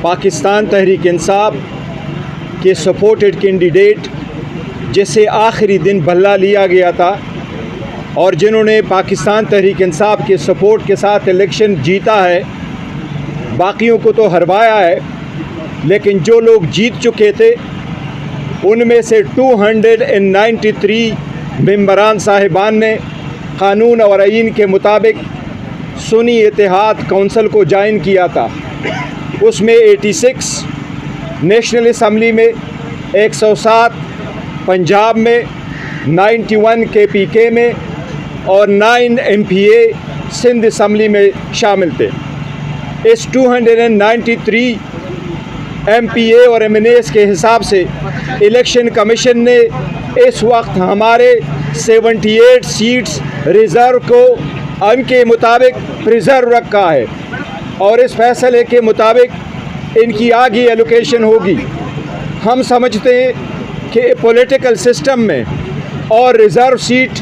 पाकिस्तान तहरीक इंसाफ के supported candidate जिसे आखिरी दिन बल्ला लिया गया था और जिन्होंने पाकिस्तान तहरीक इंसाफ के सपोर्ट के साथ इलेक्शन जीता है, बाकियों को तो हरवाया है, लेकिन जो लोग जीत चुके थे उनमें से 293 मेंबरान साहिबान ने क़ानून और आईन के मुताबिक सुन्नी इत्तेहाद कौंसिल को ज्वाइन किया था। उसमें 86 नेशनल असम्बली में, 107 पंजाब में, 91 KPK में और 9 MPA सिंध असम्बली में शामिल थे। इस 293 MPA और MNAs के हिसाब से इलेक्शन कमीशन ने इस वक्त हमारे 78 सीट्स रिज़र्व को उनके मुताबिक प्रिजर्व रखा है और इस फैसले के मुताबिक इनकी आगे एलोकेशन होगी। हम समझते हैं कि पॉलिटिकल सिस्टम में और रिज़र्व सीट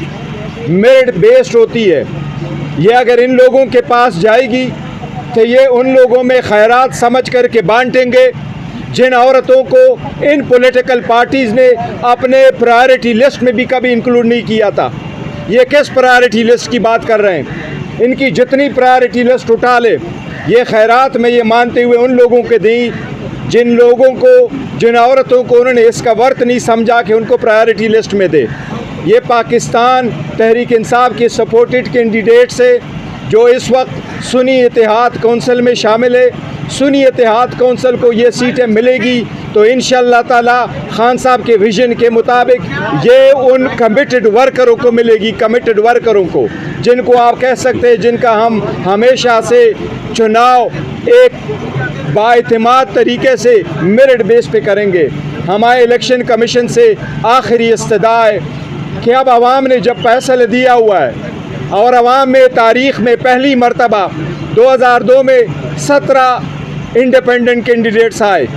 मेरिट बेस्ड होती है। ये अगर इन लोगों के पास जाएगी तो ये उन लोगों में खैरात समझ कर के बांटेंगे जिन औरतों को इन पॉलिटिकल पार्टीज़ ने अपने प्रायोरिटी लिस्ट में भी कभी इंक्लूड नहीं किया था। ये किस प्रायोरिटी लिस्ट की बात कर रहे हैं? इनकी जितनी प्रायोरिटी लिस्ट उठा ले, ये खैरात में ये मानते हुए उन लोगों के दी जिन लोगों को, जिन औरतों को उन्होंने इसका वर्थ नहीं समझा कि उनको प्रायोरिटी लिस्ट में दे। ये पाकिस्तान तहरीक इंसाफ के सपोर्टेड कैंडिडेट से जो इस वक्त सुन्नी इत्तेहाद कौंसिल में शामिल है, सुन्नी इत्तेहाद कौंसिल को ये सीटें मिलेगी तो इंशाअल्लाह ताला खान साहब के विजन के मुताबिक ये उन कमिटेड वर्करों को मिलेगी, कमिटेड वर्करों को, जिनको आप कह सकते हैं जिनका हम हमेशा से चुनाव एक बाएतमाद तरीके से मेरिट बेस पे करेंगे। हमारे इलेक्शन कमीशन से आखिरी इस्तदा है कि अब आवाम ने जब फैसला दिया हुआ है और आवाम में तारीख़ में पहली मरतबा 2002 में 17 इंडिपेंडेंट कैंडिडेट्स आए,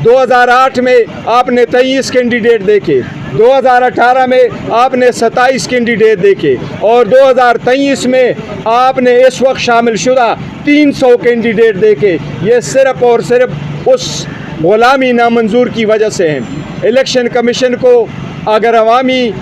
2008 में आपने 23 कैंडिडेट देखे, 2018 में आपने 27 कैंडिडेट देखे और 2023 में आपने इस वक्त शामिल शुदा 300 कैंडिडेट देखे। ये सिर्फ़ और सिर्फ उस ग़ुलामी नामंजूर की वजह से हैं। इलेक्शन कमीशन को अगर अवामी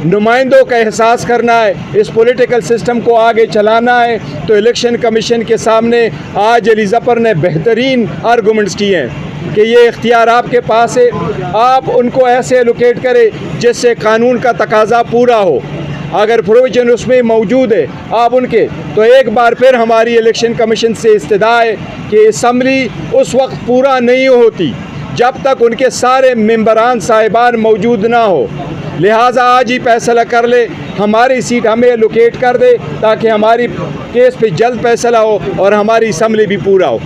नुमाइंदों का एहसास करना है, इस पॉलिटिकल सिस्टम को आगे चलाना है, तो इलेक्शन कमीशन के सामने आज अली ज़फ़र ने बेहतरीन आर्गूमेंट्स किए हैं कि ये इख्तियार आपके पास है, आप उनको ऐसे एलोकेट करें जिससे कानून का तकाजा पूरा हो। अगर प्रोविजन उसमें मौजूद है आप उनके, तो एक बार फिर हमारी इलेक्शन कमीशन से इस्तदा है कि असम्बली उस वक्त पूरा नहीं होती जब तक उनके सारे मेंबरान साहिबान मौजूद ना हो। लिहाजा आज ही फैसला कर ले, हमारी सीट हमें एलोकेट कर दे ताकि हमारी केस पे जल्द फैसला हो और हमारी असम्बली भी पूरा हो।